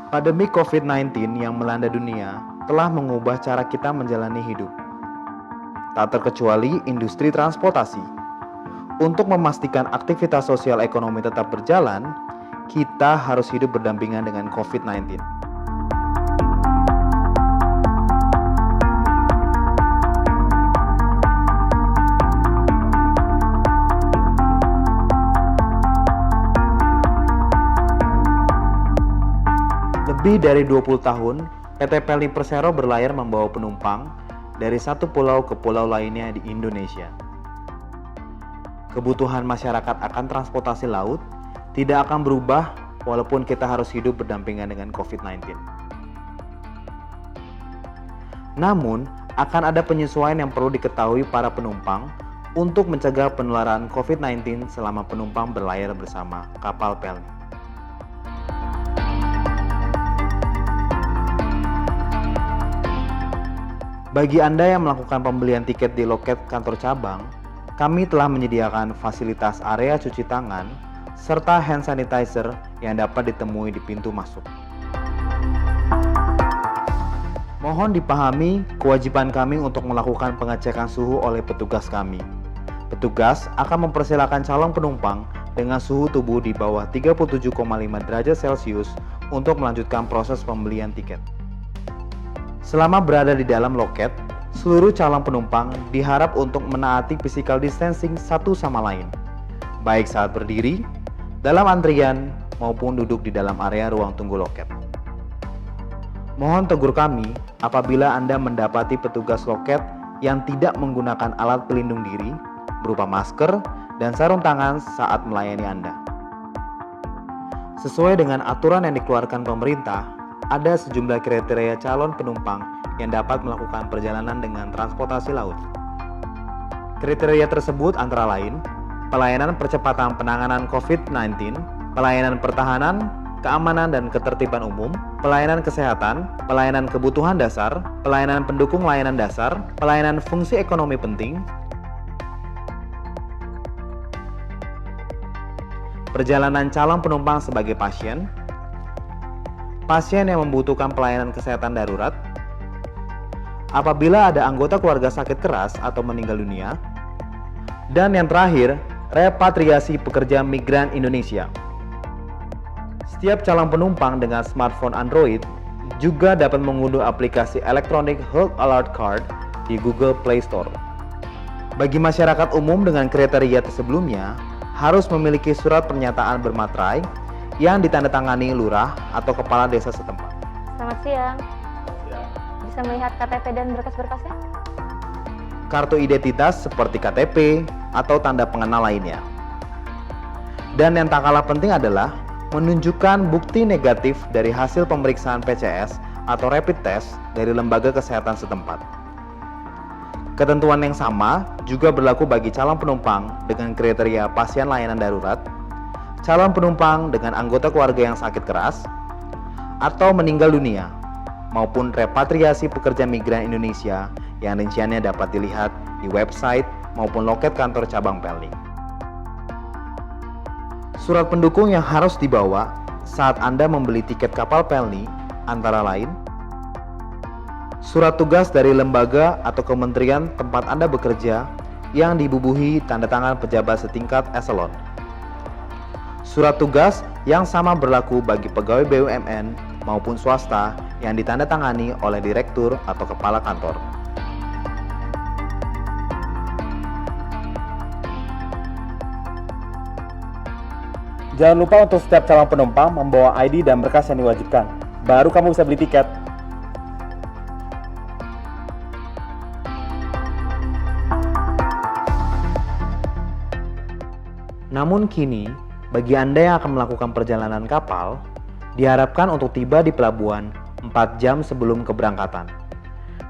Pandemi COVID-19 yang melanda dunia telah mengubah cara kita menjalani hidup, tak terkecuali industri transportasi. Untuk memastikan aktivitas sosial ekonomi tetap berjalan, kita harus hidup berdampingan dengan COVID-19. Lebih dari 20 tahun, PT Pelni Persero berlayar membawa penumpang dari satu pulau ke pulau lainnya di Indonesia. Kebutuhan masyarakat akan transportasi laut tidak akan berubah walaupun kita harus hidup berdampingan dengan COVID-19. Namun, akan ada penyesuaian yang perlu diketahui para penumpang untuk mencegah penularan COVID-19 selama penumpang berlayar bersama kapal Pelni. Bagi Anda yang melakukan pembelian tiket di loket kantor cabang, kami telah menyediakan fasilitas area cuci tangan serta hand sanitizer yang dapat ditemui di pintu masuk. Mohon dipahami kewajiban kami untuk melakukan pengecekan suhu oleh petugas kami. Petugas akan mempersilahkan calon penumpang dengan suhu tubuh di bawah 37,5 derajat Celcius untuk melanjutkan proses pembelian tiket. Selama berada di dalam loket, seluruh calon penumpang diharap untuk menaati physical distancing satu sama lain, baik saat berdiri, dalam antrian, maupun duduk di dalam area ruang tunggu loket. Mohon tegur kami apabila Anda mendapati petugas loket yang tidak menggunakan alat pelindung diri berupa masker dan sarung tangan saat melayani Anda. Sesuai dengan aturan yang dikeluarkan pemerintah, ada sejumlah kriteria calon penumpang yang dapat melakukan perjalanan dengan transportasi laut. Kriteria tersebut antara lain pelayanan percepatan penanganan COVID-19, pelayanan pertahanan, keamanan dan ketertiban umum, pelayanan kesehatan, pelayanan kebutuhan dasar, pelayanan pendukung layanan dasar, pelayanan fungsi ekonomi penting, perjalanan calon penumpang sebagai pasien, pasien yang membutuhkan pelayanan kesehatan darurat, apabila ada anggota keluarga sakit keras atau meninggal dunia, dan yang terakhir, repatriasi pekerja migran Indonesia. Setiap calon penumpang dengan smartphone Android juga dapat mengunduh aplikasi Electronic Health Alert Card di Google Play Store. Bagi masyarakat umum dengan kriteria sebelumnya, harus memiliki surat pernyataan bermaterai yang ditandatangani lurah atau kepala desa setempat. Selamat siang. Bisa melihat KTP dan berkas-berkasnya? Kartu identitas seperti KTP atau tanda pengenal lainnya. Dan yang tak kalah penting adalah menunjukkan bukti negatif dari hasil pemeriksaan PCS atau rapid test dari lembaga kesehatan setempat. Ketentuan yang sama juga berlaku bagi calon penumpang dengan kriteria pasien layanan darurat, calon penumpang dengan anggota keluarga yang sakit keras atau meninggal dunia, maupun repatriasi pekerja migran Indonesia yang rinciannya dapat dilihat di website maupun loket kantor cabang Pelni. Surat pendukung yang harus dibawa saat Anda membeli tiket kapal Pelni antara lain surat tugas dari lembaga atau kementerian tempat Anda bekerja yang dibubuhi tanda tangan pejabat setingkat eselon. Surat tugas yang sama berlaku bagi pegawai BUMN maupun swasta yang ditandatangani oleh direktur atau kepala kantor. Jangan lupa untuk setiap calon penumpang membawa ID dan berkas yang diwajibkan. Baru kamu bisa beli tiket. Namun kini, bagi Anda yang akan melakukan perjalanan kapal, diharapkan untuk tiba di pelabuhan 4 jam sebelum keberangkatan.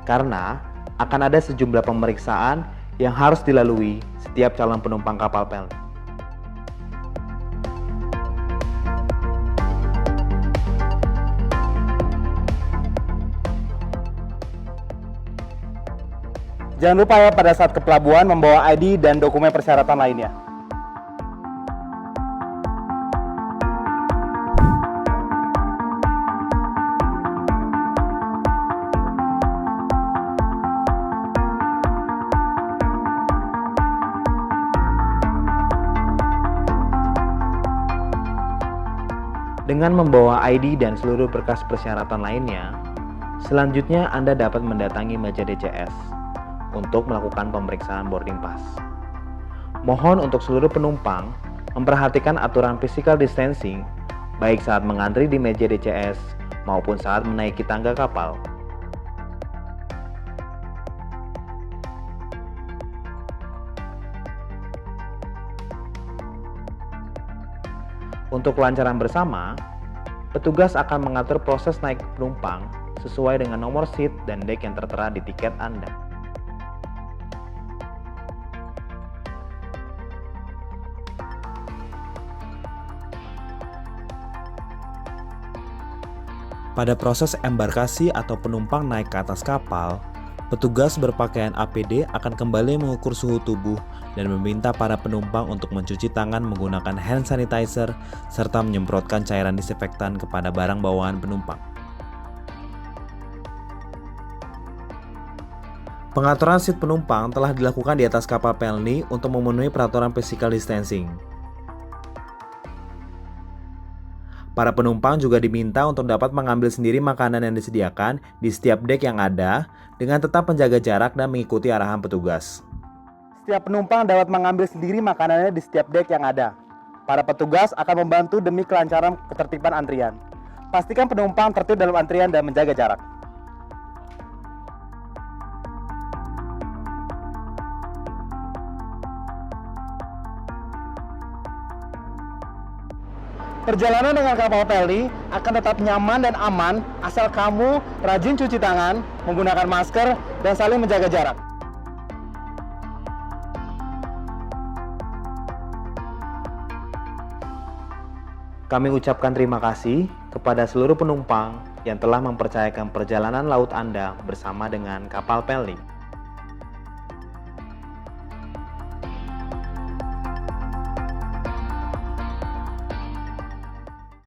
Karena akan ada sejumlah pemeriksaan yang harus dilalui setiap calon penumpang kapal Pelni. Jangan lupa ya pada saat ke pelabuhan membawa ID dan dokumen persyaratan lainnya. Dengan membawa ID dan seluruh berkas persyaratan lainnya, selanjutnya Anda dapat mendatangi meja DCS untuk melakukan pemeriksaan boarding pass. Mohon untuk seluruh penumpang memperhatikan aturan physical distancing baik saat mengantri di meja DCS maupun saat menaiki tangga kapal. Untuk kelancaran bersama, petugas akan mengatur proses naik penumpang sesuai dengan nomor seat dan dek yang tertera di tiket Anda. Pada proses embarkasi atau penumpang naik ke atas kapal, petugas berpakaian APD akan kembali mengukur suhu tubuh dan meminta para penumpang untuk mencuci tangan menggunakan hand sanitizer serta menyemprotkan cairan disinfektan kepada barang bawaan penumpang. Pengaturan seat penumpang telah dilakukan di atas kapal Pelni untuk memenuhi peraturan physical distancing. Para penumpang juga diminta untuk dapat mengambil sendiri makanan yang disediakan di setiap dek yang ada dengan tetap menjaga jarak dan mengikuti arahan petugas. Setiap penumpang dapat mengambil sendiri makanannya di setiap dek yang ada. Para petugas akan membantu demi kelancaran ketertiban antrian. Pastikan penumpang tertib dalam antrian dan menjaga jarak. Perjalanan dengan kapal Pelni akan tetap nyaman dan aman asal kamu rajin cuci tangan, menggunakan masker, dan saling menjaga jarak. Kami ucapkan terima kasih kepada seluruh penumpang yang telah mempercayakan perjalanan laut Anda bersama dengan kapal Pelni.